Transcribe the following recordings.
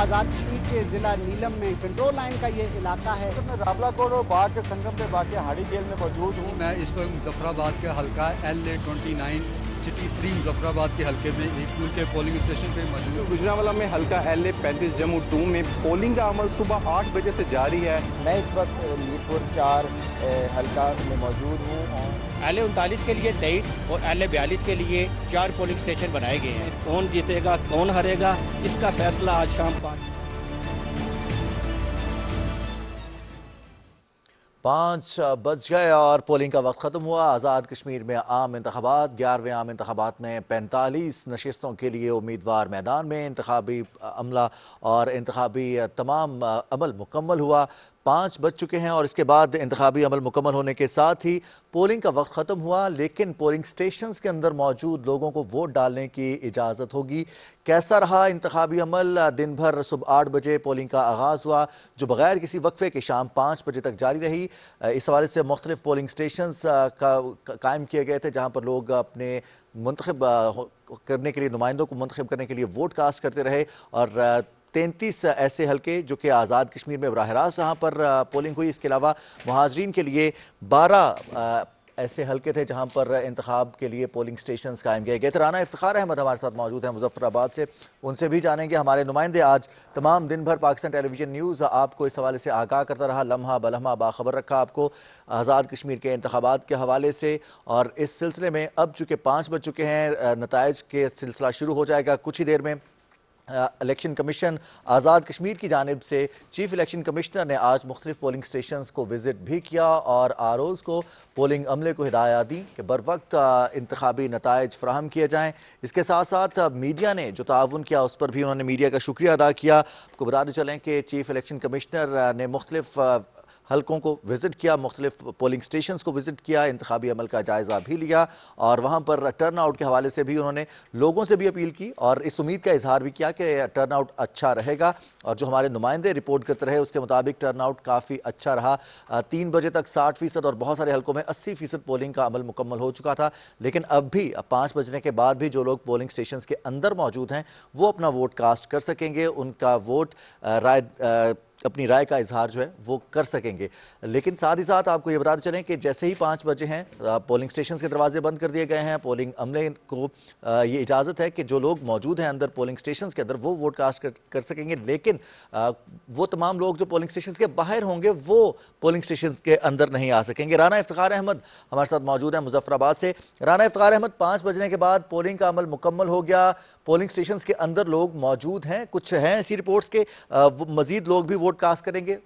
आज़ाद कश्मीर के ज़िला नीलम में कंट्रोल लाइन का ये इलाका है। मैं रावलाकोट और बाग के संगम पे वाक़ हाड़ी जेल में मौजूद हूँ। मैं इस वक्त मुजफ्फराबाद के हल्का LA-29 सिटी 3 मुजफ्फराबाद के हल्के में एक स्कूल के पोलिंग स्टेशन पे मौजूद हूँ। गुजरांवाला में हल्का LA-35 जम्मू 2 में पोलिंग का अमल सुबह 8 बजे से जारी है। मैं इस वक्त मीरपुर 4 हल्का में मौजूद हूँ। LA-39 के लिए 23 और LA-42 के लिए 4 पोलिंग स्टेशन बनाए गए हैं। कौन जीतेगा कौन हारेगा इसका फैसला आज शाम 5 बज गए और पोलिंग का वक्त ख़त्म हुआ। आज़ाद कश्मीर में आम इंतखाबात 11वें आम इंतखाबात में 45 नशिस्तों के लिए उम्मीदवार मैदान में। इंतखाबी अमला और इंतखाबी तमाम अमल मुकम्मल हुआ। 5 बज चुके हैं और इसके बाद इंतखाबी अमल मुकम्मल होने के साथ ही पोलिंग का वक्त ख़त्म हुआ, लेकिन पोलिंग स्टेशंस के अंदर मौजूद लोगों को वोट डालने की इजाज़त होगी। कैसा रहा इंतखाबी अमल? दिन भर सुबह 8 बजे पोलिंग का आगाज़ हुआ, जो बगैर किसी वक्फे के शाम 5 बजे तक जारी रही। इस हवाले से मुख्तलिफ पोलिंग स्टेशंस कायम किए गए थे, जहाँ पर लोग अपने मुंतखब करने के लिए, नुमाइंदों को मुंतखब करने के लिए वोट कास्ट करते रहे। और 33 ऐसे हल्के जो कि आज़ाद कश्मीर में बराह रास्त जहाँ पर पोलिंग हुई। इसके अलावा महाजरीन के लिए 12 ऐसे हल्के थे जहाँ पर इंतखाब के लिए पोलिंग स्टेशंस कायम किए गए थे। राना इफ्तिखार अहमद हमारे साथ मौजूद हैं मुजफ्फराबाद से, उनसे भी जानेंगे। हमारे नुमाइंदे आज तमाम दिन भर पाकिस्तान टेलीविज़न न्यूज़ आपको इस हवाले से आगाह करता रहा, लम्हा बलम्हा बाखबर रखा आपको आज़ाद कश्मीर के इंतखाबात के हवाले से। और इस सिलसिले में अब चूँकि 5 बज चुके हैं, नताइज के सिलसिला शुरू हो जाएगा कुछ ही देर में। इलेक्शन कमीशन आज़ाद कश्मीर की जानिब से चीफ इलेक्शन कमिश्नर ने आज मुख्तलिफ पोलिंग स्टेशंस को विज़िट भी किया और आरओज़ को, पोलिंग अमले को हिदायत दी कि बर वक्त इंतखाबी नताइज फ़राहम किए जाएँ। इसके साथ साथ मीडिया ने जो ताउन किया उस पर भी उन्होंने मीडिया का शुक्रिया अदा किया। आपको बताते चलें कि चीफ इलेक्शन कमिश्नर ने मुख्तलिफ हल्कों को विज़िट किया, मुख्तलिफ पोलिंग स्टेशंस को विज़िट किया, इंतखाबी अमल का जायज़ा भी लिया और वहाँ पर टर्न आउट के हवाले से भी उन्होंने लोगों से भी अपील की और इस उम्मीद का इजहार भी किया कि टर्न आउट अच्छा रहेगा। और जो हमारे नुमाइंदे रिपोर्ट करते रहे उसके मुताबिक टर्न आउट काफ़ी अच्छा रहा। 3 बजे तक 60% और बहुत सारे हल्कों में 80% पोलिंग का अमल मुकम्मल हो चुका था। लेकिन अब भी 5 बजने के बाद भी जो लोग पोलिंग स्टेशन के अंदर मौजूद हैं वो अपना वोट कास्ट कर सकेंगे, उनका वोट अपनी राय का इजहार जो है वो कर सकेंगे। लेकिन साथ ही साथ आपको ये बताते चलें कि जैसे ही 5 बजे हैं पोलिंग स्टेशन के दरवाजे बंद कर दिए गए हैं। पोलिंग अमले को ये इजाज़त है कि जो लोग मौजूद हैं अंदर पोलिंग स्टेशन के अंदर वो वोट कास्ट कर सकेंगे, लेकिन वो तमाम लोग जो पोलिंग स्टेशन के बाहर होंगे वो पोलिंग स्टेशन के अंदर नहीं आ सकेंगे। राना इफ्तिखार अहमद हमारे साथ मौजूद हैं मुजफ्फराबाद से। राना इफ्तिखार अहमद, 5 बजने के बाद पोलिंग का अमल मुकम्मल हो गया, पोलिंग स्टेशन के अंदर लोग मौजूद हैं, कुछ हैं ऐसी रिपोर्ट्स के मजीद लोग भी वोट कास्ट करेंगे?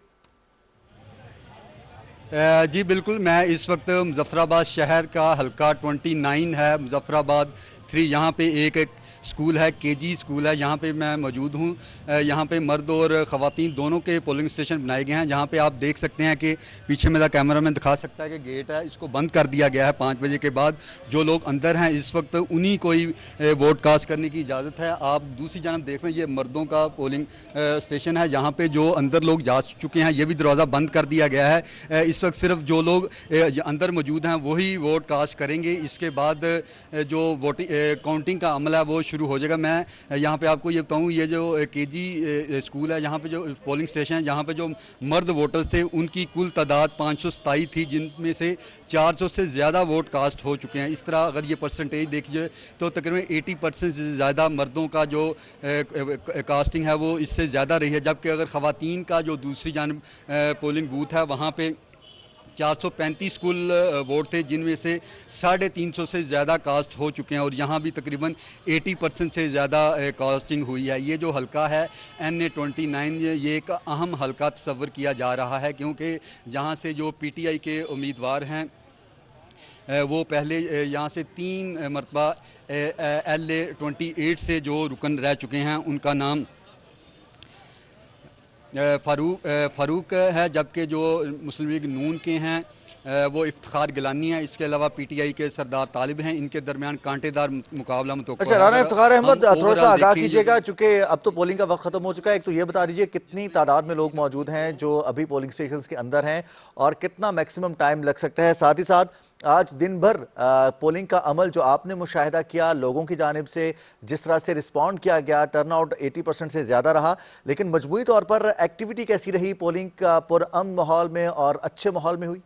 जी बिल्कुल, मैं इस वक्त मुजफ्फराबाद शहर का हल्का 29 है, मुजफ्फराबाद 3, यहाँ पे एक स्कूल है, KG स्कूल है, यहाँ पे मैं मौजूद हूँ। यहाँ पे मर्द और ख़वातीन दोनों के पोलिंग स्टेशन बनाए गए हैं। जहाँ पे आप देख सकते हैं कि पीछे मेरा कैमरामैन दिखा सकता है कि गेट है, इसको बंद कर दिया गया है 5 बजे के बाद। जो लोग अंदर हैं इस वक्त उन्हीं को ही वोट कास्ट करने की इजाज़त है। आप दूसरी जानब देख रहे हैं, ये मर्दों का पोलिंग स्टेशन है। यहाँ पर जो अंदर लोग जा चुके हैं ये भी दरवाज़ा बंद कर दिया गया है। इस वक्त सिर्फ जो लोग अंदर मौजूद हैं वही वोट कास्ट करेंगे। इसके बाद जो वोटिंग काउंटिंग का अमल है वो शुरू हो जाएगा। मैं यहाँ पे आपको ये बताऊँ, ये जो KG स्कूल है, यहाँ पे जो पोलिंग स्टेशन है, यहाँ पे जो मर्द वोटर्स थे उनकी कुल तादाद 527 थी, जिनमें से 400 से ज़्यादा वोट कास्ट हो चुके हैं। इस तरह अगर ये परसेंटेज देखी जाए तो तकरीबन 80% से ज़्यादा मर्दों का जो कास्टिंग है वो इससे ज़्यादा रही है। जबकि अगर ख़वातीन का जो दूसरी जानब पोलिंग बूथ है वहाँ पर 435 कुल वोट थे, जिनमें से 350 से ज़्यादा कास्ट हो चुके हैं और यहाँ भी तकरीबन 80% से ज़्यादा कास्टिंग हुई है। ये जो हल्का है NA-29 ये एक अहम हल्का तस्वर किया जा रहा है, क्योंकि जहाँ से जो PTI के उम्मीदवार हैं वो पहले यहाँ से 3 मरतबा LA-28 से जो रुकन रह चुके हैं उनका नाम फ़ारूक है, जबकि जो मुस्लिम लीग नून के हैं वो इफ्तिखार गिलानी है। इसके अलावा PTI के सरदार तालिब हैं, इनके दरमियान कांटेदार मुकाबला मुतवक्को है। अच्छा राना इफ्तिखार अहमद, थोड़ा सा आगाह कीजिएगा, चूँकि अब तो पोलिंग का वक्त खत्म हो चुका है। एक तो ये बता दीजिए कितनी तादाद में लोग मौजूद हैं जो अभी पोलिंग स्टेशन के अंदर हैं और कितना मैक्सिमम टाइम लग सकता है। साथ ही साथ आज दिन भर पोलिंग का अमल जो आपने मुशाहिदा किया, लोगों की जानिब से जिस तरह से रिस्पॉन्ड किया गया, टर्नआउट 80% से ज़्यादा रहा, लेकिन मजमूई तौर पर एक्टिविटी कैसी रही? पोलिंग का पुरअमन माहौल में और अच्छे माहौल में हुई?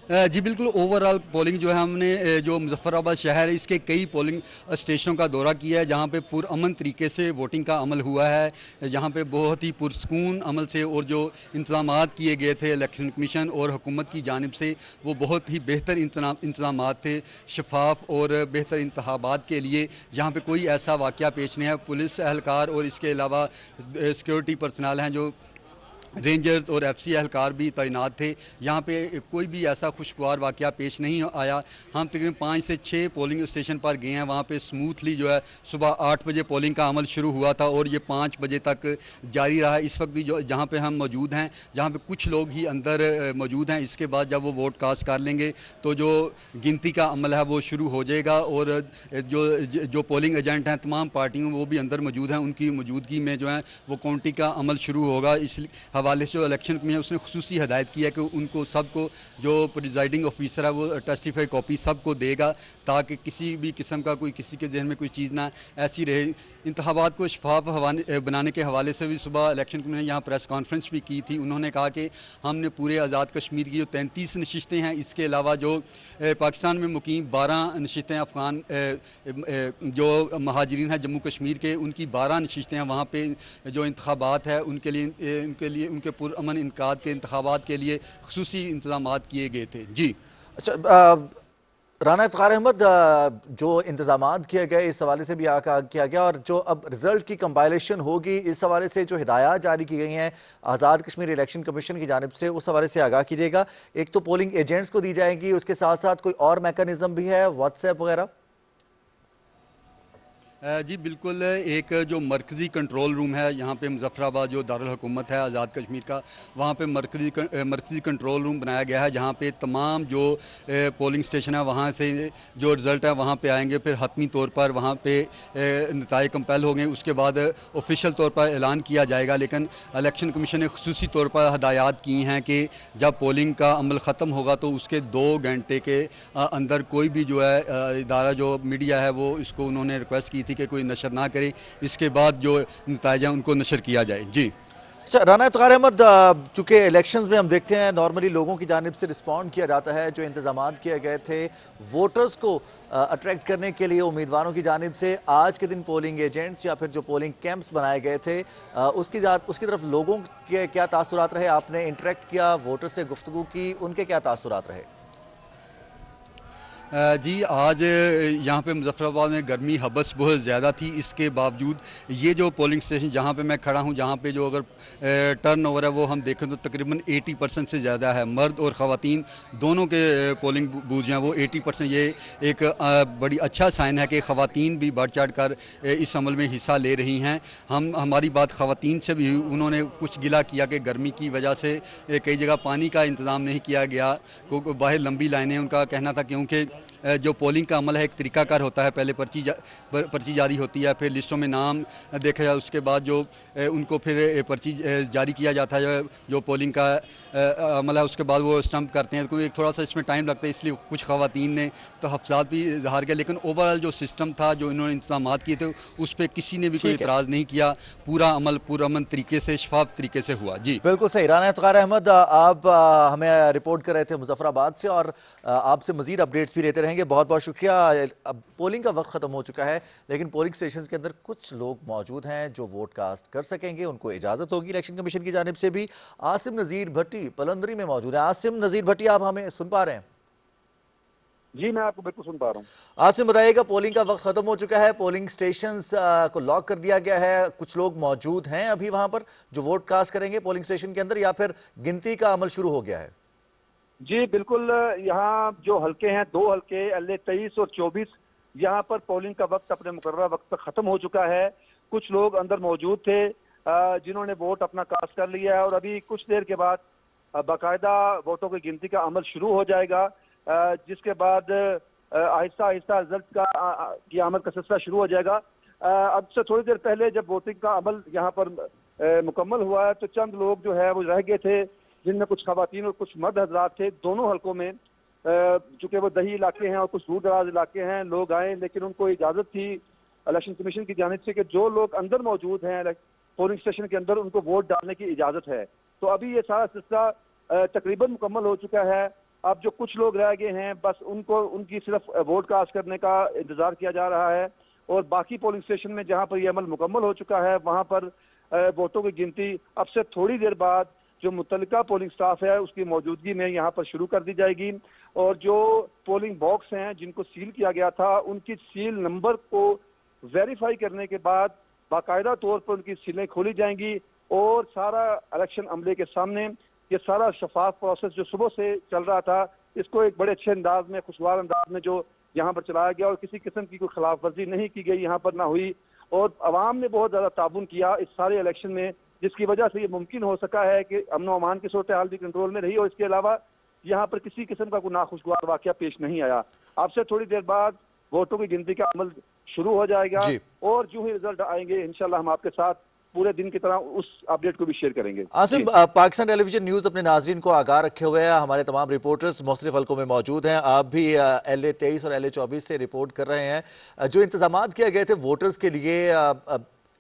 जी बिल्कुल, ओवरऑल पोलिंग जो है हमने जो मुजफ्फराबाद शहर है इसके कई पोलिंग स्टेशनों का दौरा किया है जहाँ पे पुरअमन तरीके से वोटिंग का अमल हुआ है। यहाँ पे बहुत ही पुरसकून अमल से और जो इंतज़ामात किए गए थे इलेक्शन कमीशन और हुकूमत की जानिब से वो बहुत ही बेहतर इंतज़ामात थे, शफाफ और बेहतर इंतखाबात के लिए। यहाँ पे कोई ऐसा वाक़या पेश नहीं है। पुलिस एहलकार और इसके अलावा सिक्योरिटी पर्सनल हैं जो रेंजर्स और एफसी एहलकार भी तैनात थे। यहाँ पे कोई भी ऐसा खुशगवार वाक़या पेश नहीं आया। हम तकरीबन 5 से 6 पोलिंग स्टेशन पर गए हैं। वहाँ पे स्मूथली जो है सुबह 8 बजे पोलिंग का अमल शुरू हुआ था और ये 5 बजे तक जारी रहा। इस वक्त भी जो जहाँ पे हम मौजूद हैं, जहाँ पे कुछ लोग ही अंदर मौजूद हैं, इसके बाद जब वो वोट कास्ट कर लेंगे तो जो गिनती का अमल है वो शुरू हो जाएगा और जो पोलिंग एजेंट हैं तमाम पार्टियों वो भी अंदर मौजूद हैं। उनकी मौजूदगी में जो है वो काउंटिंग का अमल शुरू होगा। इस हवाले से जो इलेक्शन कमीशन उसने खुसूसी हदायत किया कि उनको सबको जो प्रिजाइडिंग ऑफिसर है वो टेस्टिफाई कॉपी सबको देगा ताकि किसी भी किस्म का कोई किसी के जहन में कोई चीज़ ना ऐसी रहे। इंतखाबात को शफाफ बनाने के हवाले से भी सुबह इलेक्शन कमीशन ने यहाँ प्रेस कॉन्फ्रेंस भी की थी। उन्होंने कहा कि हमने पूरे आज़ाद कश्मीर की जो 33 नशिस्तें हैं, इसके अलावा जो पाकिस्तान में मुकीम 12 नशिस्तें अफ़गान जो महाजरीन हैं जम्मू कश्मीर के, उनकी 12 नशिस्तें हैं। वहाँ पर जो इंतखाबात है उनके लिए उनके पुरअमन इनकाद के इंतखाबात के लिए खुसूसी इंतज़ामात किए गए थे। जी अच्छा, राना इफ्तिखार अहमद, जो इंतजामात किए गए इस हवाले से भी किया गया और जो अब रिजल्ट की कंपाइलेशन होगी इस हवाले से जो हिदायत जारी की गई हैं आज़ाद कश्मीर इलेक्शन कमीशन की जानिब से, उस हवाले से आगाह कीजिएगा। एक तो पोलिंग एजेंट्स को दी जाएगी, उसके साथ साथ कोई और मैकेनिज्म भी है, व्हाट्सएप वगैरह? जी बिल्कुल, एक जो मरकज़ी कंट्रोल रूम है यहाँ पे मुजफ्फराबाद जो दारुल हुकूमत है आज़ाद कश्मीर का, वहाँ पे मरकज़ी कंट्रोल रूम बनाया गया है जहाँ पे तमाम जो पोलिंग स्टेशन है वहाँ से जो रिज़ल्ट है वहाँ पे आएंगे। फिर हतमी तौर पर वहाँ पे नताए कंपेल होंगे, उसके बाद ऑफिशियल तौर पर ऐलान किया जाएगा। लेकिन इलेक्शन कमीशन ने खुसूसी तौर पर हदायत की हैं कि जब पोलिंग का अमल ख़त्म होगा तो उसके 2 घंटे के अंदर कोई भी जो है इदारा जो मीडिया है वो इसको उन्होंने रिक्वेस्ट की थी कि कोई नशर ना करे, इसके बाद जो नताइज हैं उनको नशर किया जाए। जी अच्छा, राना इफ्तिखार अहमद, चूँकि इलेक्शंस में हम देखते हैं नॉर्मली लोगों की जानिब से रिस्पॉन्ड किया जाता है, जो इंतजामात किए गए थे वोटर्स को अट्रैक्ट करने के लिए उम्मीदवारों की जानिब से, आज के दिन पोलिंग एजेंट्स या फिर जो पोलिंग कैंप्स बनाए गए थे उसकी तरफ लोगों के क्या तासुरात रहे? आपने इंटरेक्ट किया, वोटर से गुफ्तगू की, उनके क्या तासुरात रहे? जी आज यहाँ पे मुजफ्फराबाद में गर्मी हबस बहुत ज़्यादा थी, इसके बावजूद ये जो पोलिंग स्टेशन जहाँ पे मैं खड़ा हूँ, जहाँ पे जो अगर टर्न ओवर है वो हम देखें तो तकरीबन 80% से ज़्यादा है। मर्द और ख़वातीन दोनों के पोलिंग बूथ हैं वो 80%। ये एक बड़ी अच्छा साइन है कि ख़वातीन भी बढ़ चढ़ कर इस अमल में हिस्सा ले रही हैं। हमारी बात ख़वातीन से भी, उन्होंने कुछ गिला किया कि गर्मी की वजह से कई जगह पानी का इंतज़ाम नहीं किया गया, बाहर लंबी लाइनें। उनका कहना था क्योंकि जो पोलिंग का अमल है एक तरीकाकार होता है, पहले पर्ची जारी होती है, फिर लिस्टों में नाम देखा जाए, उसके बाद जो उनको फिर पर्ची जारी किया जाता है। जो पोलिंग का अमल है उसके बाद वो स्टम्प करते हैं, क्योंकि थोड़ा सा इसमें टाइम लगता है, इसलिए कुछ ख़वातीन ने तो हफ्सात भी इजहार किया। लेकिन ओवरऑल जो सिस्टम था, जो इन्होंने इंतजाम किए थे, उस पर किसी ने भी कोई इतराज़ नहीं किया। पूरा अमल पुरअमन तरीके से, शफाफ तरीके से हुआ। जी बिल्कुल सही। राना इफ्तिखार अहमद, आप हमें रिपोर्ट कर रहे थे मुजफ्फराबाद से और आपसे मजीद अपडेट्स भी लेते रहेंगे। बहुत बहुत शुक्रिया। अब पोलिंग का वक्त ख़त्म हो चुका है, लेकिन पोलिंग स्टेशन के अंदर कुछ लोग मौजूद हैं जो वोट कास्ट कर सकेंगे, उनको इजाज़त होगी इलेक्शन कमीशन की जानिब से भी। आसिम नज़ीर भट्टी पलंदरी में मौजूद है। आसिम नज़ीर भट्टी, आप हमें सुन पा रहे हैं? जी मैं आपको बिल्कुल सुन पा रहा हूँ। आसिम, बताइएगा, पोलिंग का वक्त खत्म हो चुका है, पोलिंग स्टेशंस को लॉक कर दिया गया है, कुछ लोग मौजूद हैं अभी वहां पर जो वोट कास्ट करेंगे पोलिंग स्टेशन के अंदर, या फिर गिनती का अमल शुरू हो गया है? जी बिल्कुल, यहाँ जो हल्के हैं 2 हल्के LA 23 और 24, यहाँ पर पोलिंग का वक्त अपने मुकर्रर वक्त पर खत्म हो चुका है। कुछ लोग अंदर मौजूद थे जिन्होंने वोट अपना कास्ट कर लिया है और अभी कुछ देर के बाद बाकायदा वोटों की गिनती का अमल शुरू हो जाएगा, जिसके बाद आहिस्ता आहिस्ता रिजल्ट की आमद का सिलसिला शुरू हो जाएगा। अब से थोड़ी देर पहले जब वोटिंग का अमल यहाँ पर मुकम्मल हुआ है तो चंद लोग जो है वो रह गए थे जिनमें कुछ खवातीन और कुछ मर्द हजरात थे। दोनों हलकों में चूंकि वो दही इलाके हैं और कुछ दूर दराज इलाके हैं, लोग आए, लेकिन उनको इजाजत थी इलेक्शन कमीशन की जानिब से कि जो लोग अंदर मौजूद हैं पोलिंग स्टेशन के अंदर, उनको वोट डालने की इजाजत है। तो अभी ये सारा सिलसिला तकरीबन मुकम्मल हो चुका है। अब जो कुछ लोग रह गए हैं, बस उनको उनकी सिर्फ वोट कास्ट करने का इंतजार किया जा रहा है, और बाकी पोलिंग स्टेशन में जहां पर यह अमल मुकम्मल हो चुका है, वहां पर वोटों की गिनती अब से थोड़ी देर बाद जो मुतल्लिका पोलिंग स्टाफ है उसकी मौजूदगी में यहाँ पर शुरू कर दी जाएगी। और जो पोलिंग बॉक्स हैं जिनको सील किया गया था, उनकी सील नंबर को वेरीफाई करने के बाद बाकायदा तौर पर उनकी सीलें खोली जाएंगी, और सारा इलेक्शन अमले के सामने ये सारा शफाफ प्रोसेस जो सुबह से चल रहा था, इसको एक बड़े अच्छे अंदाज में, खुशगवार अंदाज में जो यहाँ पर चलाया गया, और किसी किस्म की कोई खिलाफ वर्जी नहीं की गई, यहाँ पर ना हुई। और अवाम ने बहुत ज्यादा ताबुन किया इस सारे इलेक्शन में, जिसकी वजह से ये मुमकिन हो सका है कि अमन व अमान की सूरत हाल भी कंट्रोल में रही, और इसके अलावा यहाँ पर किसी किस्म का कोई नाखुशगवार वाकया पेश नहीं आया। अब से थोड़ी देर बाद वोटों की गिनती का अमल शुरू हो जाएगा, और जो ही रिजल्ट आएंगे इंशाल्लाह हम आपके साथ पूरे दिन की तरह उस अपडेट को भी शेयर करेंगे। आसिम, पाकिस्तान टेलीविजन न्यूज़ अपने नाजरीन को आगाह रखे हुए हैं। हमारे तमाम रिपोर्टर्स मुख्तलिफ हल्कों में मौजूद हैं। आप भी LA 23 और LA 24 से रिपोर्ट कर रहे हैं। जो इंतजामात किए गए थे वोटर्स के लिए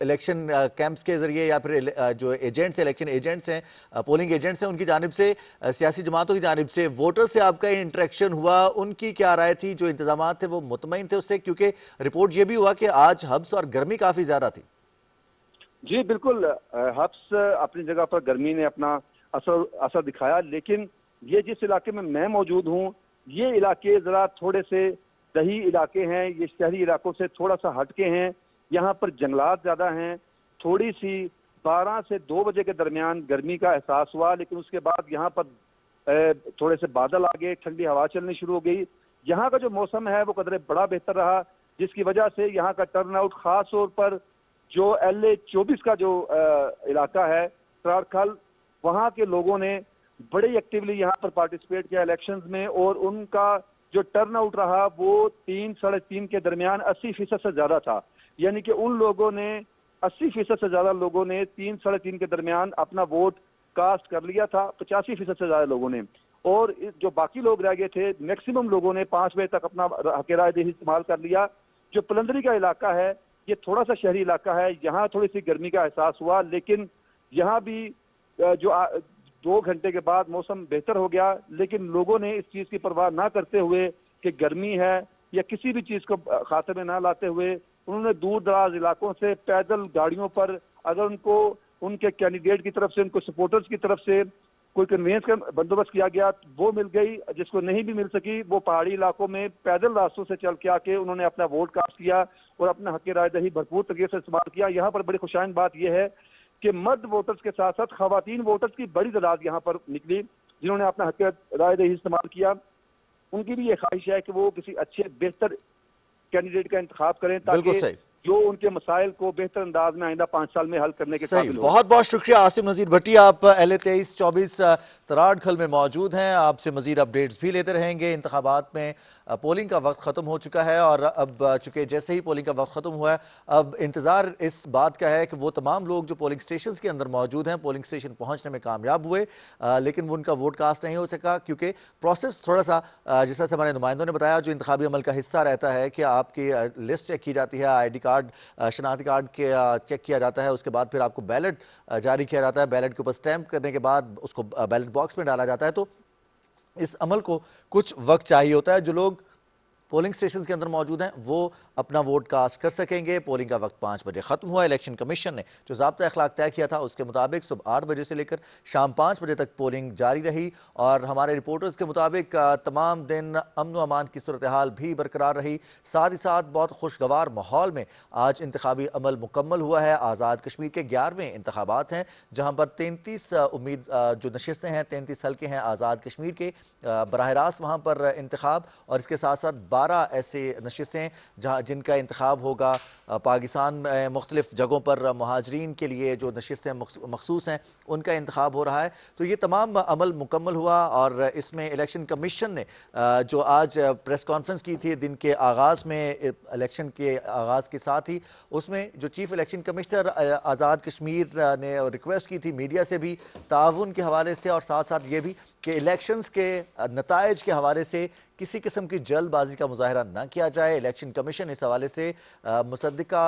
इलेक्शन कैंप्स के जरिए, या फिर जो एजेंट्स, इलेक्शन एजेंट्स हैं, पोलिंग एजेंट्स हैं, उनकी जानिब से, सियासी जमातों की जानिब से वोटर से आपका इंटरेक्शन हुआ, उनकी क्या राय थी? जो इंतजामात थे वो मुतमईन थे उससे? क्योंकि रिपोर्ट ये भी हुआ कि आज हब्स और गर्मी काफ़ी ज़्यादा थी। जी बिल्कुल, हब्स अपनी जगह पर गर्मी ने अपना असर दिखाया, लेकिन ये जिस इलाके में मैं मौजूद हूँ, ये इलाके ज़रा थोड़े से दही इलाके हैं, ये शहरी इलाकों से थोड़ा सा हटके हैं। यहाँ पर जंगलात ज़्यादा हैं। थोड़ी सी 12 से 2 बजे के दरमियान गर्मी का एहसास हुआ, लेकिन उसके बाद यहाँ पर थोड़े से बादल आ गए, ठंडी हवा चलनी शुरू हो गई। यहाँ का जो मौसम है वो कदरे बड़ा बेहतर रहा, जिसकी वजह से यहाँ का टर्न आउट, खास तौर पर जो LA 24 का जो इलाका है सरारखल, वहाँ के लोगों ने बड़े एक्टिवली यहाँ पर पार्टिसिपेट किया इलेक्शंस में, और उनका जो टर्न आउट रहा वो 3-3.5 के दरमियान 80% से ज्यादा था। यानी कि उन लोगों ने 80% से ज्यादा लोगों ने 3-3.5 के दरमियान अपना वोट कास्ट कर लिया था, 85% से ज्यादा लोगों ने। और जो बाकी लोग रह गए थे, मैक्सिमम लोगों ने 5 बजे तक अपना हक राय दही इस्तेमाल कर लिया। जो पलंदरी का इलाका है, ये थोड़ा सा शहरी इलाका है, यहाँ थोड़ी सी गर्मी का एहसास हुआ, लेकिन यहाँ भी जो 2 घंटे के बाद मौसम बेहतर हो गया। लेकिन लोगों ने इस चीज़ की परवाह ना करते हुए कि गर्मी है या किसी भी चीज़ को खाते में ना लाते हुए, उन्होंने दूर दराज इलाकों से पैदल गाड़ियों पर, अगर उनको उनके कैंडिडेट की तरफ से, उनको सपोर्टर्स की तरफ से कोई कन्वेंस का बंदोबस्त किया गया, वो मिल गई। जिसको नहीं भी मिल सकी, वो पहाड़ी इलाकों में पैदल रास्तों से चल के आके उन्होंने अपना वोट कास्ट किया और अपना हक राय दही भरपूर तरीके से इस्तेमाल किया। यहाँ पर बड़ी खुशाइन बात यह है कि मर्द वोटर्स के साथ साथ खवातीन वोटर्स की बड़ी तादाद यहाँ पर निकली, जिन्होंने अपना हक राय दही इस्तेमाल किया। उनकी भी ये ख्वाहिश है कि वो किसी अच्छे बेहतर कैंडिडेट का इंतखाब करें, ताकि जो उनके मसाइल को बेहतर अंदाज में आइंदा 5 साल में हल करने के काबिल हो। बहुत बहुत शुक्रिया आसिम नज़ीर भट्टी, आप LA 23-24 तराड़खल में मौजूद हैं। आपसे मजीद अपडेट्स भी लेते रहेंगे। इंतखाबात में पोलिंग का वक्त ख़त्म हो चुका है, और अब चूँकि जैसे ही पोलिंग का वक्त ख़त्म हुआ है, अब इंतज़ार इस बात का है कि वो तमाम लोग जो पोलिंग स्टेशन के अंदर मौजूद हैं, पोलिंग स्टेशन पहुँचने में कामयाब हुए, लेकिन वो उनका वोट कास्ट नहीं हो सका, क्योंकि प्रोसेस थोड़ा सा, जिस तरह से हमारे नुमाइंदों ने बताया, जो इंतखाबी अमल का हिस्सा रहता है कि आपकी लिस्ट चेक की जाती है, ID कार्ड, शनाख्ती कार्ड के चेक किया जाता है, उसके बाद फिर आपको बैलेट जारी किया जाता है। बैलेट के ऊपर स्टैंप करने के बाद उसको बैलेट बॉक्स में डाला जाता है। तो इस अमल को कुछ वक्त चाहिए होता है। जो लोग पोलिंग स्टेशन के अंदर मौजूद हैं वो अपना वोट कास्ट कर सकेंगे। पोलिंग का वक्त 5 बजे खत्म हुआ। इलेक्शन कमीशन ने जो ज़ाब्ता अखलाक तय किया था उसके मुताबिक सुबह 8 बजे से लेकर शाम 5 बजे तक पोलिंग जारी रही, और हमारे रिपोर्टर्स के मुताबिक तमाम दिन अमन व अमान की सूरत हाल भी बरकरार रही। साथ ही साथ बहुत खुशगवार माहौल में आज इंतखाबी अमल मुकम्मल हुआ है। आज़ाद कश्मीर के 11वें इंतखाबात हैं, जहाँ पर 33 जो नशिस्तें हैं, 33 हल्के हैं आज़ाद कश्मीर के, बराह रास्त वहाँ पर इंतखाब, और इसके साथ साथ 12 ऐसे नशिस्तें जहाँ जिनका इंतखाब होगा पाकिस्तान में मुख्तलिफ जगहों पर महाजरीन के लिए जो नशिस्तें मखसूस हैं उनका इंतखाब हो रहा है। तो ये तमाम अमल मुकम्मल हुआ और इसमें इलेक्शन कमीशन ने जो आज प्रेस कॉन्फ्रेंस की थी दिन के आगाज़ में, इलेक्शन के आगाज़ के साथ ही उसमें जो chief election commissioner Azad Kashmir ने रिक्वेस्ट की थी मीडिया से भी ताउन के हवाले से और साथ साथ ये भी कि इलेक्शंस के नताइज के हवाले से किसी किस्म की जल्दबाजी का मुजाहरा न किया जाए। इलेक्शन कमीशन इस हवाले से मुसद्दिका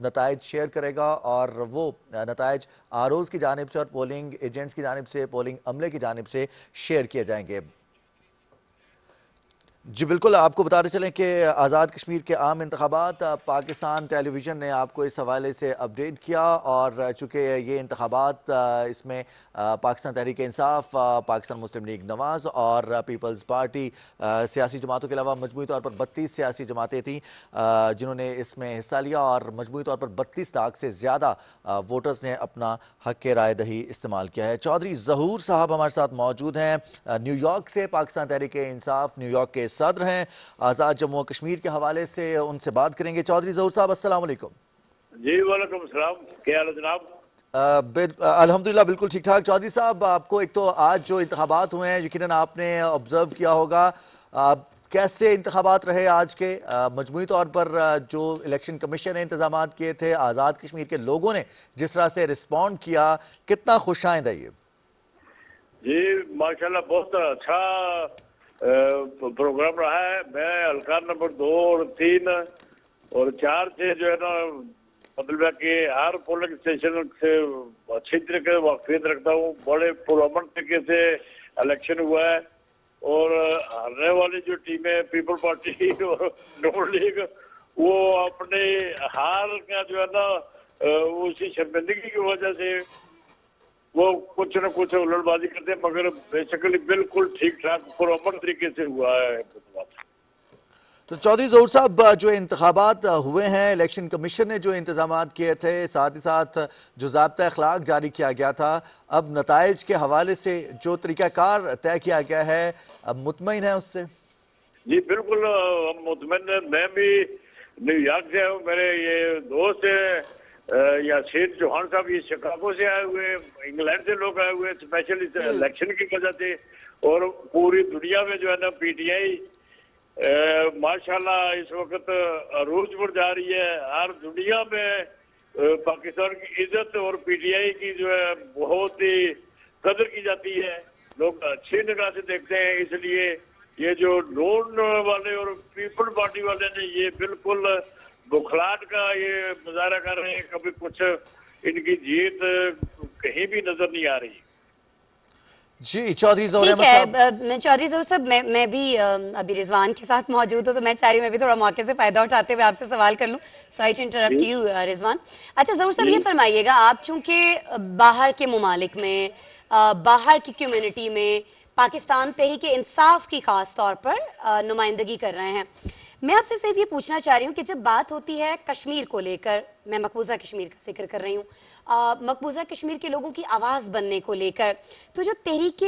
नताइज शेयर करेगा और वो नताइज आरओज़ की जानिब से और पोलिंग एजेंट्स की जानिब से, पोलिंग अमले की जानिब से शेयर किए जाएंगे। जी बिल्कुल, आपको बताते चलें कि आज़ाद कश्मीर के आम इंतखाबात पाकिस्तान टेलीविज़न ने आपको इस हवाले से अपडेट किया और चूँकि ये इंतखाबात इसमें पाकिस्तान तहरीक इंसाफ, पाकिस्तान मुस्लिम लीग नवाज़ और पीपल्स पार्टी सियासी जमातों के अलावा मजमूई तौर पर 32 सियासी जमातें थीं जिन्होंने इसमें हिस्सा लिया और मजमूई तौर पर 32 लाख से ज़्यादा वोटर्स ने अपना हक़ राय दही इस्तेमाल किया है। चौधरी ज़हूर साहब हमारे साथ मौजूद हैं न्यूयॉर्क से, पाकिस्तान तहरीक इंसाफ न्यूयॉर्क के सदर हैं, आज़ाद जम्मू कश्मीर के हवाले से उनसे बात करेंगे। चौधरी ज़हूर साहब अस्सलाम वालेकुम। जी वालेकुम सलाम, क्या हाल है जनाब? अल्हम्दुलिल्लाह बिल्कुल ठीक ठाक। चौधरी साहब, आपको एक तो आज जो इंतखाबात हुए हैं यकीनन आपने ऑब्जर्व किया होगा, कैसे इंतखाबात रहे आज के? मजमूई तौर पर जो इलेक्शन कमीशन ने इंतजाम किए थे, आज़ाद कश्मीर के लोगों ने जिस तरह से रिस्पॉन्ड किया, कितना खुशाइंद है ये? जी माशाल्लाह बहुत अच्छा प्रोग्राम रहा है। मैं हल्का नंबर 2 और 3 और 4 से जो है ना मतलब है कि हर पोलिंग स्टेशन से अच्छी तरीके से वाकफियत रखता हूँ। बड़े पुरअमन तरीके से इलेक्शन हुआ है और हारने वाली जो टीमें पीपल पार्टी और नून लीग वो अपने हार का जो है ना उसी शर्मिंदगी की वजह से वो कुछ न कुछ उलटबाजी करते हैं, मगर बेसिकली बिल्कुल ठीक ठाक पुरअमन तरीके से हुआ है। तो चौधरी ज़हूर साहब, जो इंतखाबात हुए हैं, इलेक्शन कमीशन ने जो इंतजाम किए थे, साथ ही साथ जो ज़ाब्ता अखलाक जारी किया गया था, अब नताइज के हवाले से जो तरीक़ाकार तय किया गया है, अब मुतमईन है उससे? जी बिल्कुल मुतमईन है। मैं भी न्यूयॉर्क से हूँ, मेरे ये दोस्त है यासीर चौहान साहब, ये शिकागो से आए हुए, इंग्लैंड से लोग आए हुए स्पेशली इलेक्शन की वजह से। और पूरी दुनिया में जो है ना पीटीआई माशाल्लाह इस वक्त अरूज पर जा रही है। हर दुनिया में पाकिस्तान की इज्जत और पीटीआई की जो है बहुत ही कदर की जाती है, लोग अच्छी निगाह से देखते हैं। इसलिए ये जो नून वाले और पीपल पार्टी वाले ने ये बिल्कुल बुखलाहट का ये मुजाहरा कर रहे हैं, कभी कुछ इनकी जीत कहीं भी नजर नहीं आ रही। जी चौधरी ज़हूर साहब, मैं भी अभी रिजवान के साथ मौजूद हूँ, तो मैं चाह रही हूँ मैं भी थोड़ा मौके से फायदा उठाते हुए आपसे सवाल कर लूँ। Sorry to interrupt you Rizwan. अच्छा ज़हूर साहब, ये फरमाइएगा, आप चूंकि बाहर के ममालिक में, बाहर की कम्युनिटी में पाकिस्तान तहरीक इंसाफ की खास तौर पर नुमाइंदगी कर रहे हैं, मैं आपसे सिर्फ ये पूछना चाह रही हूँ कि जब बात होती है कश्मीर को लेकर, मैं मकबूजा कश्मीर का जिक्र कर रही हूँ, मकबूजा कश्मीर के लोगों की आवाज़ बनने को लेकर, तो जो तहरीक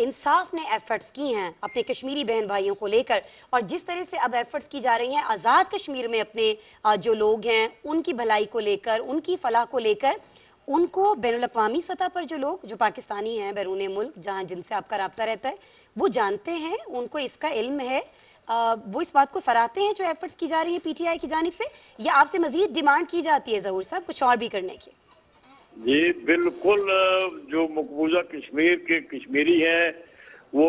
इंसाफ ने एफर्ट्स की हैं अपने कश्मीरी बहन भाइयों को लेकर, और जिस तरह से अब एफर्ट्स की जा रही हैं आज़ाद कश्मीर में अपने जो लोग हैं उनकी भलाई को लेकर, उनकी फलाह को लेकर, उनको बैनुल-अक़वामी सतह पर जो लोग जो पाकिस्तानी हैं बैरून मुल्क, जहाँ जिनसे आपका रब्ता रहता है, वो जानते हैं, उनको इसका इल्म है, वो इस बात को सराहते हैं जो एफर्ट्स की जा रही है पीटीआई की जानिब से, या आपसे मजीद डिमांड की जाती है ज़हूर साहब कुछ और भी करने की? जी बिल्कुल, जो मकबूजा कश्मीर के कश्मीरी हैं वो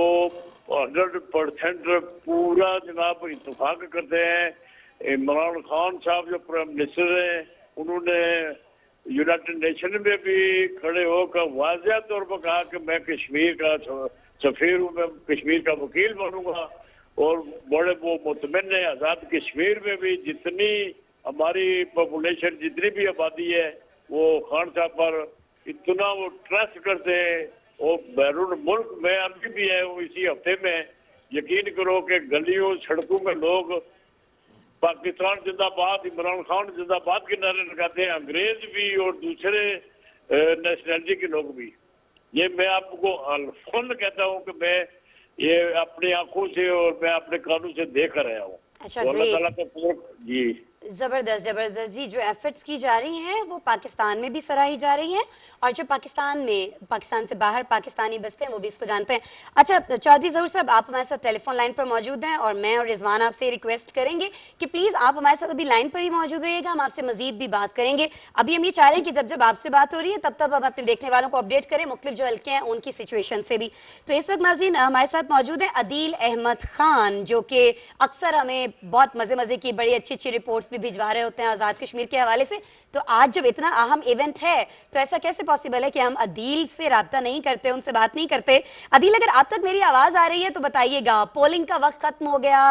100% पूरा जनाब इत्तेफाक करते हैं। इमरान खान साहब जो प्राइम मिनिस्टर हैं, उन्होंने यूनाइटेड नेशन में भी खड़े होकर वाज़ेह तौर पर कहा कि मैं कश्मीर का सफीर हूँ, मैं कश्मीर का वकील बनूंगा। और बड़े वो मुतमईन है। आज़ाद कश्मीर में भी जितनी हमारी पॉपुलेशन, जितनी भी आबादी है, वो खान साहब पर इतना वो ट्रस्ट करते हैं। और बैरून मुल्क में अभी भी है, वो इसी हफ्ते में यकीन करो कि गलियों सड़कों में लोग पाकिस्तान जिंदाबाद, इमरान खान जिंदाबाद के नारे लगाते हैं, अंग्रेज भी और दूसरे नेशनलिटी के लोग भी। ये मैं आपको अल्फन कहता हूँ कि मैं ये अपनी आंखों से और मैं अपने कानों से देख कर आया हूँ। अच्छा, तो अल्लाह ग्रेट। ताला का फजल जी। जबरदस्त जबरदस्त जी, जो एफर्ट्स की जा रही हैं वो पाकिस्तान में भी सराही जा रही हैं, और जो पाकिस्तान से बाहर पाकिस्तानी बसते हैं वो भी इसको जानते हैं। अच्छा चौधरी ज़हूर साहब, आप हमारे साथ टेलीफोन लाइन पर मौजूद हैं, और मैं और रिजवान आपसे रिक्वेस्ट करेंगे कि प्लीज़ आप हमारे साथ अभी लाइन पर ही मौजूद रहिएगा, हम आपसे मजीद भी बात करेंगे। अभी हम ये चाह रहे हैं कि जब जब आपसे बात हो रही है तब तब हम अपने देखने वालों को अपडेट करें मुख्तलिफ जो हल्के हैं उनकी सिचुएशन से भी। तो इस वक्त नाज़रीन हमारे साथ मौजूद है अदील अहमद खान, जो कि अक्सर हमें बहुत मज़े की बड़ी अच्छी अच्छी रिपोर्ट्स भी भिजवा रहे होते हैं आज़ाद कश्मीर के हवाले से। तो आज जब इतना अहम इवेंट है तो ऐसा कैसे पॉसिबल है कि हम अदील से राब्ता नहीं करते, उनसे बात नहीं करते। अदील, अगर आप तक मेरी आवाज आ रही है तो बताइएगा, पोलिंग का वक्त खत्म हो गया,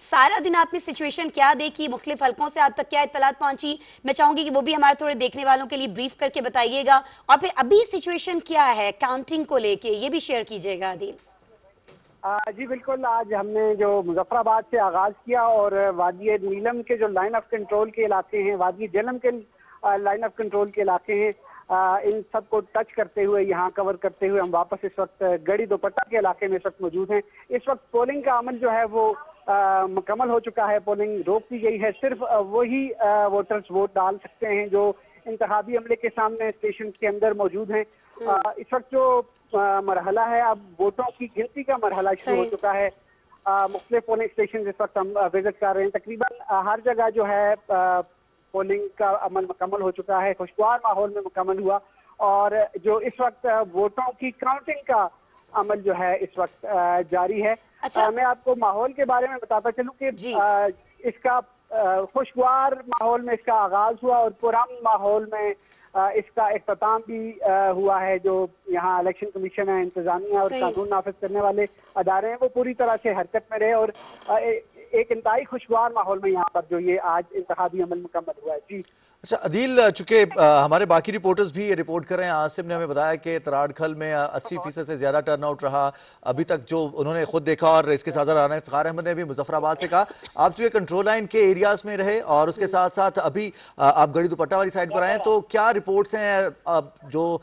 सारा दिन आपने सिचुएशन क्या देखी, मुख्तलिफ हल्कों से आप तक क्या इत्तलात पहुंची, मैं चाहूंगी कि वो भी हमारे थोड़े देखने वालों के लिए ब्रीफ करके बताइएगा, और फिर अभी सिचुएशन क्या है काउंटिंग को लेके ये भी शेयर कीजिएगा अदील। जी बिल्कुल, आज हमने जो मुजफ्फराबाद से आगाज किया और वादी नीलम के जो लाइन ऑफ कंट्रोल के इलाके हैं, वादी जेलम के लाइन ऑफ कंट्रोल के इलाके हैं, इन सब को टच करते हुए, यहाँ कवर करते हुए हम वापस इस वक्त गड़ी दोपट्टा के इलाके में इस वक्त मौजूद हैं। इस वक्त पोलिंग का अमल जो है वो मुकम्मल हो चुका है, पोलिंग रोक दी गई है, सिर्फ वही वोटर्स वोट डाल सकते हैं जो इंतखाबी अमले के सामने स्टेशन के अंदर मौजूद हैं। इस वक्त जो मरहला है, अब वोटों की गिनती का मरहला शुरू हो चुका है। मुख्तलिफ पोलिंग स्टेशन इस वक्त हम विजिट कर रहे हैं, तकरीबन हर जगह जो है पोलिंग का अमल मुकम्मल हो चुका है, खुशगवार माहौल में मुकम्मल हुआ, और जो इस वक्त वोटों की काउंटिंग का अमल जो है इस वक्त जारी है। अच्छा। मैं आपको माहौल के बारे में बताता चलूं कि इसका खुशगवार माहौल में इसका आगाज हुआ और पुरअमन माहौल में इसका इख्तिताम भी हुआ है। जो यहाँ इलेक्शन कमीशन है, इंतजामिया और कानून नाफिज करने वाले अदारे हैं, वो पूरी तरह से हरकत में रहे, और एक इंतहाई खुशगवार माहौल में यहाँ पर जो ये आज इंतखाबी अमल मुकम्मल हुआ है। जी अच्छा अदील, चूंकि हमारे बाकी रिपोर्टर्स भी ये रिपोर्ट कर रहे हैं, आसिम ने हमें बताया कि तराड़खल में 80% से ज़्यादा टर्नआउट रहा अभी तक, जो उन्होंने खुद देखा, और इसके साथ राना इफ्तिखार अहमद ने भी मुजफ्फराबाद से कहा। आप चूंकि कंट्रोल लाइन के एरियाज में रहे और उसके साथ साथ अभी आप गड़ी दुपट्टा वाली साइड पर आए, तो क्या रिपोर्ट्स हैं जो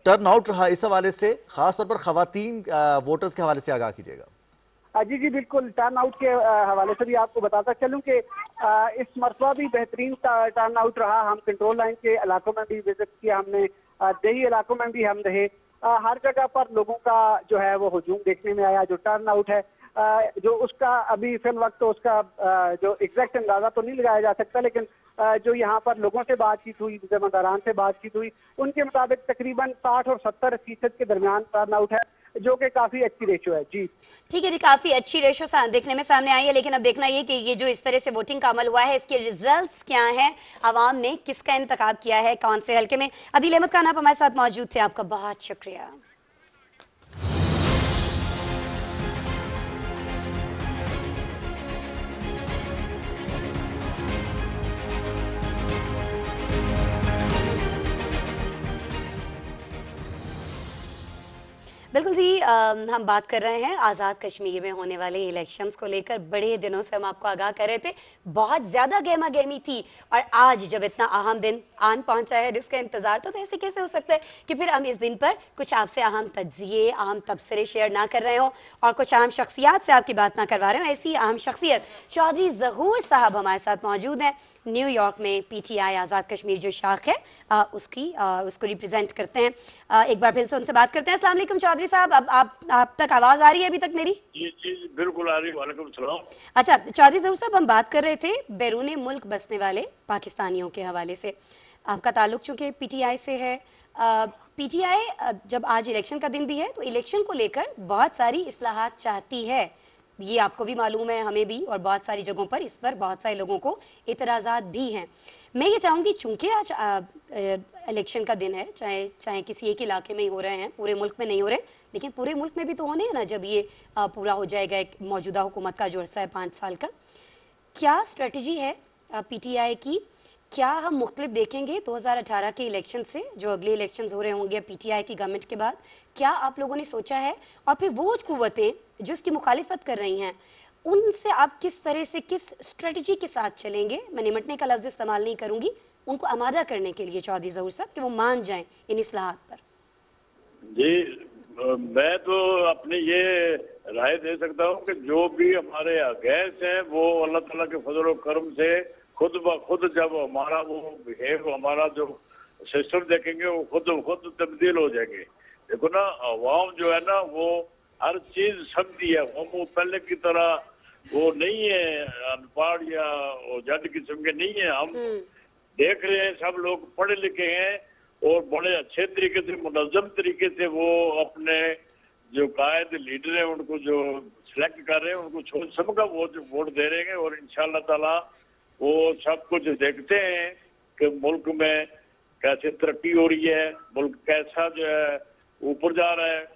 टर्नआउट रहा इस हवाले से, खासतौर पर खवातीन वोटर्स के हवाले से आगाह कीजिएगा। जी बिल्कुल, टर्न आउट के हवाले से भी आपको बताता चलूं कि इस मरतबा भी बेहतरीन टर्न आउट रहा। हम कंट्रोल लाइन के इलाकों में भी विजिट किया, हमने देही इलाकों में भी हम रहे, हर जगह पर लोगों का जो है वो हुजूम देखने में आया। जो टर्न आउट है जो उसका अभी फिल वक्त तो उसका जो एग्जैक्ट अंदाजा तो नहीं लगाया जा सकता, लेकिन जो यहाँ पर लोगों से बातचीत हुई, जमादारान से बातचीत हुई, उनके मुताबिक तकरीबन 60 और 70% के दरमियान टर्न आउट है, जो कि काफी अच्छी रेशो है। जी ठीक है जी, काफी अच्छी रेशो देखने में सामने आई है, लेकिन अब देखना ये कि ये जो इस तरह से वोटिंग का अमल हुआ है इसके रिजल्ट्स क्या हैं, आवाम ने किसका इंतखाब किया है, कौन से हल्के में। अदील अहमद खान आप हमारे साथ मौजूद थे, आपका बहुत शुक्रिया। बिल्कुल जी, हम बात कर रहे हैं आज़ाद कश्मीर में होने वाले इलेक्शंस को लेकर। बड़े दिनों से हम आपको आगाह कर रहे थे, बहुत ज़्यादा गहमा गहमी थी, और आज जब इतना अहम दिन आन पहुंचा है जिसका इंतजार था, तो ऐसे कैसे हो सकता है कि फिर हम इस दिन पर कुछ आपसे अहम तज्जिए, अहम तबसरे शेयर ना कर रहे हो और कुछ अहम शख्सियात से आपकी बात ना करवा रहे हो। ऐसी अहम शख्सियत चौधरी ज़हूर साहब हमारे साथ मौजूद हैं, न्यूयॉर्क में PTI आज़ाद कश्मीर जो शाख है उसको रिप्रेजेंट करते हैं। एक बार फिर से उनसे बात करते हैं। अस्सलाम वालेकुम चौधरी साहब, अब आप तक आवाज़ आ रही है अभी तक मेरी? जी जी बिल्कुल आ रही है। वालेकुम सलाम। अच्छा चौधरी ज़हूर साहब, हम बात कर रहे थे बैरून मुल्क बसने वाले पाकिस्तानियों के हवाले से। आपका ताल्लुक चूँकि PTI से है, PTI जब आज इलेक्शन का दिन भी है तो इलेक्शन को लेकर बहुत सारी इस्लाहात चाहती है, ये आपको भी मालूम है, हमें भी, और बहुत सारी जगहों पर इस पर बहुत सारे लोगों को इतराज़ात भी हैं। मैं ये चाहूँगी चूँकि आज इलेक्शन का दिन है, चाहे किसी एक इलाके में ही हो रहे हैं, पूरे मुल्क में नहीं हो रहे, लेकिन पूरे मुल्क में भी तो होने हैं ना जब ये पूरा हो जाएगा एक मौजूदा हुकूमत का जो अरसा है 5 साल का। क्या स्ट्रेटजी है PTI की? क्या हम मुख्तलिफ देखेंगे 2018 के इलेक्शन से, जो अगले इलेक्शन हो रहे होंगे PTI की गवर्नमेंट के बाद? क्या आप लोगों ने सोचा है? और फिर वो कुव्वतें जो इसकी मुखालिफत कर रही हैं, उनसे आप किस तरह से, किस स्ट्रेटजी के साथ चलेंगे? मैं निमटने का लफ्ज़ इस्तेमाल नहीं करूँगी, उनको आमादा करने के लिए चौधरी ज़हूर साहब कि वो मान जाएं इन इस्लाहात पर। जी मैं तो अपनी ये राय दे सकता हूँ कि जो भी हमारे अगैंस्ट हैं वो अल्लाह ताला के फजल और करम से खुद ब खुद जब हमारा वो बिहेव, हमारा जो सिस्टम देखेंगे वो खुद तब्दील हो जाएंगे। देखो ना, अवाम जो है ना वो हर चीज समझती है। हम पहले की तरह वो नहीं है, अनपढ़ या जड किस्म के नहीं है। हम देख रहे हैं सब लोग पढ़े लिखे हैं और बड़े अच्छे तरीके से, मुनज़्ज़म तरीके से वो अपने जो कायद लीडर हैं उनको जो सिलेक्ट कर रहे हैं, उनको सोच समझ का वोट दे रहे हैं। और इंशाअल्लाह ताला वो सब कुछ देखते हैं कि मुल्क में कैसे तरक्की हो रही है, मुल्क कैसा जो है ऊपर जा रहा है।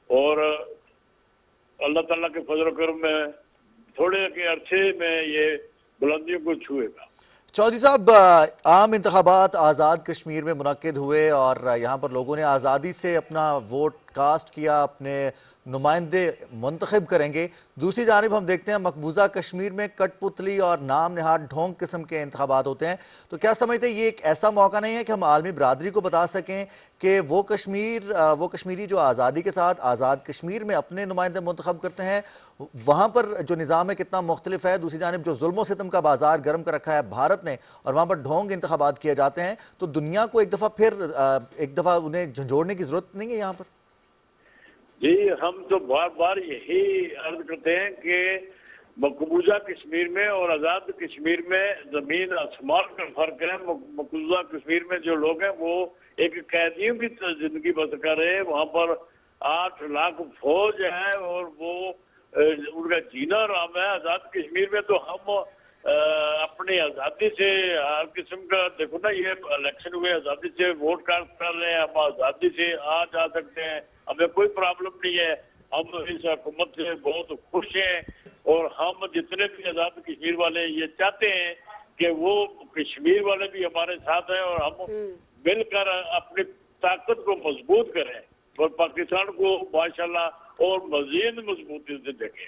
और अल्लाह ताला के फजल करम में थोड़े के अरसे में ये बुलंदियों को छुएगा। चौधरी साहब, आम इंतखाबात आज़ाद कश्मीर में मुनक्किद हुए और यहाँ पर लोगों ने आज़ादी से अपना वोट कास्ट किया, अपने नुमाइंदे मुंतखब करेंगे। दूसरी जानिब हम देखते हैं मकबूजा कश्मीर में कठपुतली और नाम नहाद ढोंग किस्म के इंतखाबात होते हैं। तो क्या समझते हैं ये एक ऐसा मौका नहीं है कि हम आलमी बरादरी को बता सकें कि वो कश्मीरी जो आज़ादी के साथ आज़ाद कश्मीर में अपने नुमाइंदे मुंतखब करते हैं, वहाँ पर जो निज़ाम है कितना मुख्तलिफ है। दूसरी जानिब जो जुल्म सितम का बाजार गर्म कर रखा है भारत ने और वहाँ पर ढोंग इंतखाबात किए जाते हैं, तो दुनिया को एक दफ़ा उन्हें झंझोड़ने की ज़रूरत नहीं है यहाँ पर? जी, हम तो बार बार यही अर्ज करते हैं कि मकबूजा कश्मीर में और आज़ाद कश्मीर में ज़मीन आसमान का फर्क है। मकबूजा कश्मीर में जो लोग हैं वो एक कैदियों की जिंदगी बसर कर रहे हैं। वहाँ पर 8 लाख फौज है और वो उनका जीना आराम है। आज़ाद कश्मीर में तो हम अपनी आज़ादी से हर किस्म का, देखो ना ये इलेक्शन हुए, आज़ादी से वोट कास्ट कर रहे हैं, हम आज़ादी से आ जा सकते हैं, हमें कोई प्रॉब्लम नहीं है। हम इस हुकूमत से बहुत खुश हैं और हम जितने भी आज़ाद कश्मीर वाले ये चाहते हैं कि वो कश्मीर वाले भी हमारे साथ हैं और हम मिलकर अपनी ताकत को मजबूत करें और पाकिस्तान को माशाल्लाह और मजीद मजबूती से देखें।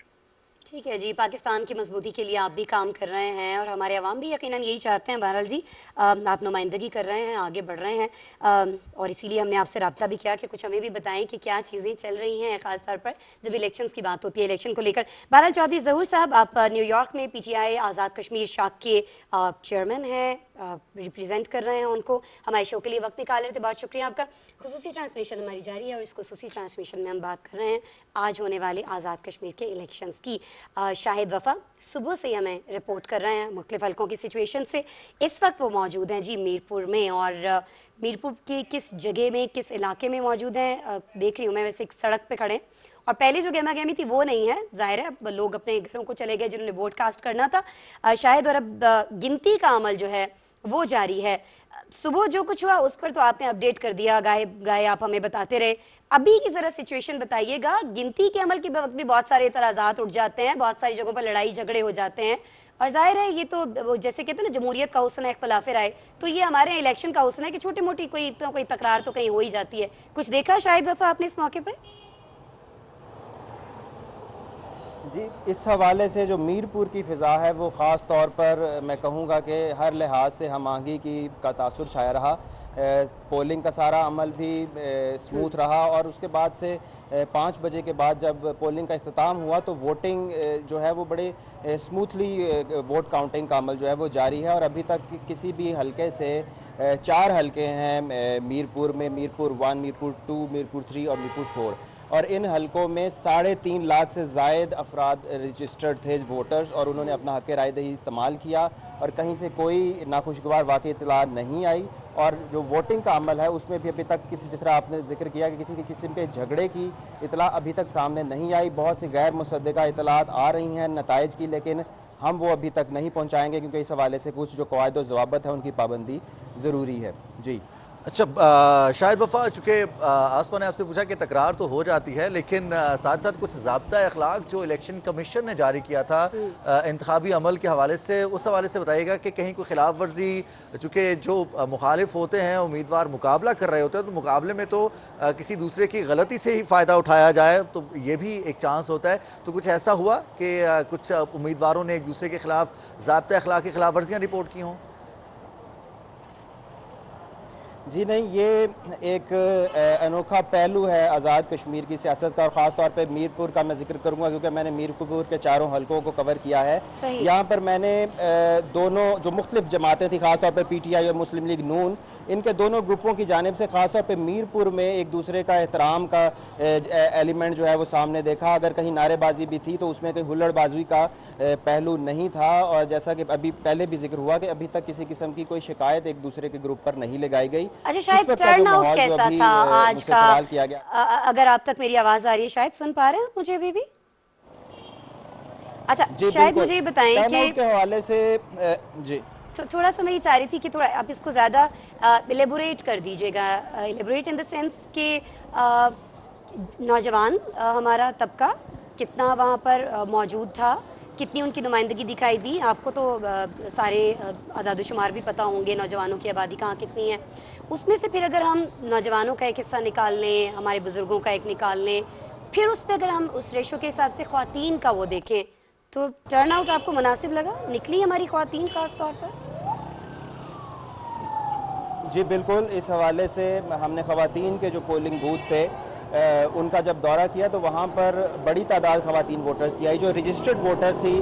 ठीक है जी, पाकिस्तान की मजबूती के लिए आप भी काम कर रहे हैं और हमारे अवाम भी यकीनन यही चाहते हैं। बहरहाल जी, आप नुमाइंदगी कर रहे हैं, आगे बढ़ रहे हैं और इसीलिए हमने आपसे रब्ता भी किया कि कुछ हमें भी बताएं कि क्या चीज़ें चल रही हैं, ख़ासतौर पर जब इलेक्शंस की बात होती है, इलेक्शन को लेकर। बहरहाल चौधरी ज़हूर साहब, आप न्यूयॉर्क में PTI आज़ाद कश्मीर शाख के चेयरमैन हैं, रिप्रेजेंट कर रहे हैं उनको। हमारे शो के लिए वक्त निकाल रहे थे, बहुत शुक्रिया आपका। खुसूसी ट्रांसमिशन हमारी जारी है और इस खुसूसी ट्रांसमिशन में हम बात कर रहे हैं आज होने वाले आज़ाद कश्मीर के इलेक्शंस की। शाहिद वफा सुबह से हमें रिपोर्ट कर रहे हैं मुख्तलिफ हल्कों की सिचुएशन से। इस वक्त वो मौजूद हैं जी मीरपुर में, और मीरपुर के किस जगह में, किस इलाके में मौजूद हैं देख रही हूँ मैं। वैसे एक सड़क पे खड़े और पहले जो गहमा गहमी थी वो नहीं है, जाहिर है अब लोग अपने घरों को चले गए जिन्होंने वोट कास्ट करना था शायद, और अब गिनती का अमल जो है वो जारी है। सुबह जो कुछ हुआ उस पर तो आपने अपडेट कर दिया, गाए आप हमें बताते रहे। अभी की जरा सिचुएशन बताइएगा। गिनती के अमल के वक्त भी बहुत सारे इतराज़ात उठ जाते हैं, बहुत सारी जगहों पर लड़ाई झगड़े हो जाते हैं और जाहिर है ये तो जैसे कहते हैं ना जमहूरियत का हुस्न है इख्तिलाफ राय, तो ये हमारे यहाँ इलेक्शन का हुस्न है कि छोटी मोटी कोई तकरार तो कहीं हो ही जाती है। कुछ देखा शायद वफा आपने इस मौके पर? जी, इस हवाले से जो मीरपुर की फ़िज़ा है वो ख़ास तौर पर मैं कहूँगा कि हर लिहाज से हम आहंगी का तासुर छाया रहा। पोलिंग का सारा अमल भी स्मूथ रहा और उसके बाद से 5 बजे के बाद जब पोलिंग का इख्तिताम हुआ तो वोटिंग जो है वो बड़े स्मूथली वोट काउंटिंग का अमल जो है वो जारी है। और अभी तक किसी भी हलके से 4 हलके हैं मीरपुर में, मीरपुर 1, मीरपुर 2, मीरपुर 3 और मीरपुर 4, और इन हलकों में 3.5 लाख से ज़ायद अफराद रजिस्टर्ड थे वोटर्स और उन्होंने अपना हक़ राय दही इस्तेमाल किया और कहीं से कोई नाखुशगवार वाक़ई इत्तला नहीं आई। और जो वोटिंग का अमल है उसमें भी अभी तक किसी, जिस तरह आपने जिक्र किया कि किसी किस्म के झगड़े की इत्तला अभी तक सामने नहीं आई। बहुत सी गैर मुसद्दक़ा इत्तलात आ रही हैं नताइज की, लेकिन हम वो अभी तक नहीं पहुँचाएँगे क्योंकि इस हवाले से कुछ जो कवायद व ज़वाबित है उनकी पाबंदी ज़रूरी है। जी अच्छा, शायद वफा, चूँकि आसमा ने आपसे पूछा कि तकरार तो हो जाती है, लेकिन साथ साथ कुछ ज़ाब्ता अखलाक जो इलेक्शन कमीशन ने जारी किया था इंतखाबी अमल के हवाले से, उस हवाले से बताइएगा कि कहीं कोई खिलाफ वर्जी, चूँकि जो मुखालिफ होते हैं उम्मीदवार मुकाबला कर रहे होते हैं, तो मुकाबले में तो किसी दूसरे की गलती से ही फ़ायदा उठाया जाए, तो ये भी एक चांस होता है। तो कुछ ऐसा हुआ कि कुछ उम्मीदवारों ने एक दूसरे के खिलाफ ज़ाब्ता अखलाक की खिलाफ वर्जियाँ रिपोर्ट की हों? जी नहीं, ये एक अनोखा पहलू है आज़ाद कश्मीर की सियासत का, और ख़ास तौर पे मीरपुर का मैं जिक्र करूंगा क्योंकि मैंने मीरपुर के चारों हलकों को कवर किया है। यहाँ पर मैंने दोनों जो मुख्तलिफ जमातें थी, ख़ास तौर पे PTI और मुस्लिम लीग नून, इनके दोनों ग्रुपों की जानिब से ख़ास तौर पे मीरपुर में एक दूसरे का एहतराम का एलिमेंट जो है वो सामने देखा। अगर कहीं नारेबाजी भी थी तो उसमें कहीं हुल्लड़बाजी का पहलू नहीं था, और जैसा कि अभी पहले भी जिक्र हुआ कि अभी तक किसी किस्म की कोई शिकायत एक दूसरे के ग्रुप पर नहीं लगाई गई। अच्छा, शायद टर्न आउट कैसा था आज का, किया गया। अगर आप तक मेरी आवाज आ रही है, शायद सुन पा रहे हैं मुझे अभी भी? अच्छा, शायद मुझे ये बताएं कि के हवाले से जी तो थोड़ा सा मैं ये चाह रही थी कि थोड़ा आप इसको ज़्यादा एलेबोरेट कर दीजिएगा, एलेबोरेट इन द सेंस कि नौजवान हमारा तबका कितना वहाँ पर मौजूद था, कितनी उनकी नुमाइंदगी दिखाई दी। आपको तो सारे अदाद-ओ-शुमार भी पता होंगे, नौजवानों की आबादी कहाँ कितनी है। उसमें से फिर अगर हम नौजवानों का एक हिस्सा निकाल लें, हमारे बुज़ुर्गों का एक निकाल लें, फिर उस पर अगर हम उस रेशो के हिसाब से ख़वातीन का वो देखें, तो टर्न आउट आपको मुनासिब लगा? निकली हमारी ख़वातीन ख़ास तौर पर? जी बिल्कुल, इस हवाले से हमने ख़वातीन के जो पोलिंग बूथ थे उनका जब दौरा किया तो वहाँ पर बड़ी तादाद ख़वातीन वोटर्स की आई। जो रजिस्टर्ड वोटर थी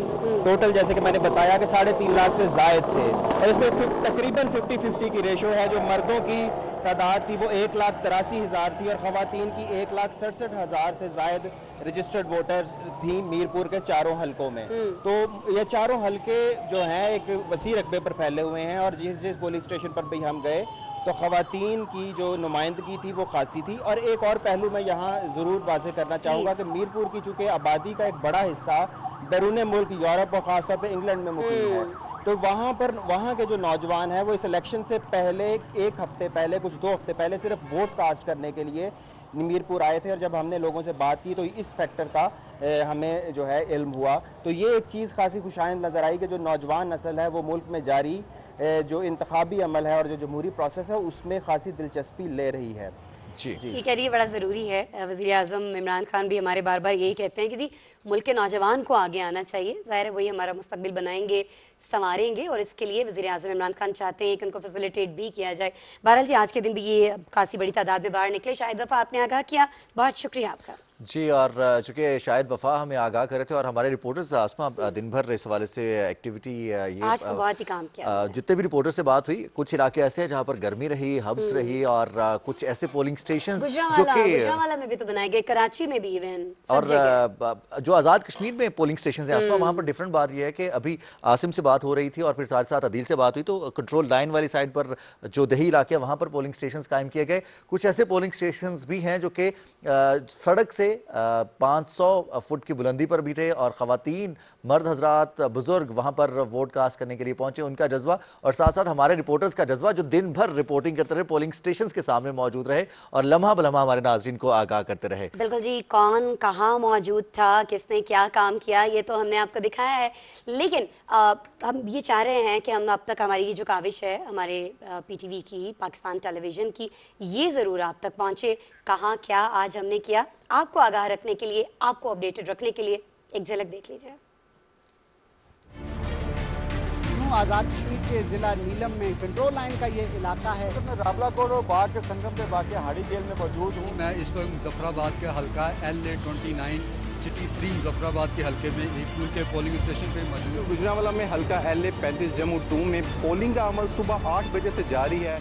टोटल, जैसे कि मैंने बताया कि 3.5 लाख से ज़ायद थे, और इसमें तकरीबन 50-50 की रेशो है। जो मर्दों की तादाद थी वो 1,83,000 थी और ख़वातीन की 1,67,000 से ज़ायद रजिस्टर्ड वोटर्स थी मीरपुर के चारों हलकों में। तो ये चारों हलके जो हैं एक वसी रकबे पर फैले हुए हैं, और जिस जिस पुलिस स्टेशन पर भी हम गए तो ख़वातीन की जो नुमाइंदगी थी वो खासी थी। और एक और पहलू मैं यहाँ ज़रूर वाज़ेह करना चाहूँगा कि मीरपुर की चूँकि आबादी का एक बड़ा हिस्सा बैरून मुल्क यूरोप और ख़ासतौर पर इंग्लैंड में मुकीम है, तो वहाँ के जो नौजवान हैं वो इस इलेक्शन से पहले एक हफ़्ते पहले, कुछ 2 हफ्ते पहले सिर्फ वोट कास्ट करने के लिए मीरपुर आए थे। और जब हमने लोगों से बात की तो इस फैक्टर का हमें जो है इल्म हुआ। तो ये एक चीज़ खासी खुशाइंद नज़र आई कि जो नौजवान नस्ल है वो मुल्क में जारी जो इंतखाबी अमल है और जो जमहूरी प्रोसेस है उसमें खासी दिलचस्पी ले रही है। ठीक है, ये बड़ा ज़रूरी है। वज़ीर आज़म इमरान खान भी हमारे बार बार यही कहते हैं कि जी मुल्क के नौजवान को आगे आना चाहिए, ज़ाहिर है वही हमारा मुस्तकबिल बनाएंगे, संवारेंगे, और इसके लिए वज़ीर आज़म इमरान खान चाहते हैं कि उनको फैसिलिटेट भी किया जाए। बहरहाल जी, आज के दिन भी ये खासी बड़ी तादाद में बाहर निकले, शाहिद वफ़ा आपने आगाह किया, बहुत शुक्रिया आपका। जी, और चूँकि शाहिद वफ़ा हमें आगाह करे थे और हमारे रिपोर्टर्स आसमा दिन भर इस हवाले से एक्टिविटी ये आज तो बहुत ही काम किया। जितने भी रिपोर्टर से बात हुई, कुछ इलाके ऐसे हैं जहाँ पर गर्मी रही, हब्स रही, और कुछ ऐसे पोलिंग स्टेशन जो कि गुजरांवाला में भी तो बनाए गए, कराची में भी इवन, और जो आज़ाद कश्मीर में पोलिंग स्टेशन है आसमा, वहाँ पर डिफरेंट बात यह है कि अभी आसिम से बात हो रही थी और फिर साथ साथ अदील से बात हुई, तो कंट्रोल लाइन वाली साइड पर जो दही इलाके वहाँ पर पोलिंग स्टेशन कायम किए गए। कुछ ऐसे पोलिंग स्टेशन भी हैं जो कि सड़क से 500 फुट की बुलंदी पर भी थे, और ख़वातीन, मर्द हजरात, बुजुर्ग वहाँ पर वोट कास्ट करने के लिए पहुंचे। उनका जज्बा और साथ साथ हमारे रिपोर्टर्स का जज्बा जो दिन भर रिपोर्टिंग करते रहे, पोलिंग स्टेशंस के सामने मौजूद रहे और लम्हा बलम्हा हमारे नाज़रीन को आगाह करते रहे। बिल्कुल जी, कौन कहाँ मौजूद था, किसने क्या काम किया, ये तो हमने आपको दिखाया है, लेकिन हम ये चाह रहे हैं कि हम अब तक हमारी जो काविश है हमारे PTV की, पाकिस्तान टेलीविज़न की, ये ज़रूर आप तक पहुँचे, कहाँ क्या आज हमने किया, आपको आगाह रखने के लिए, आपको अपडेटेड रखने के लिए। एक झलक देख लीजिए। आज़ाद कश्मीर के ज़िला नीलम में कंट्रोल लाइन का ये इलाका है। तो मैं रावलाकोट और बाग के संगम पे वाक़ हाड़ी जेल में मौजूद हूँ। मैं इस वक्त मुजफ्फराबाद के हल्का LA-29 सिटी 3 मुजफ्फराबाद के हल्के में एक स्कूल के पोलिंग स्टेशन पे मौजूद हूँ। गुजरांवाला में हल्का LA-35 जम्मू 2 में पोलिंग का अमल सुबह 8 बजे से जारी है।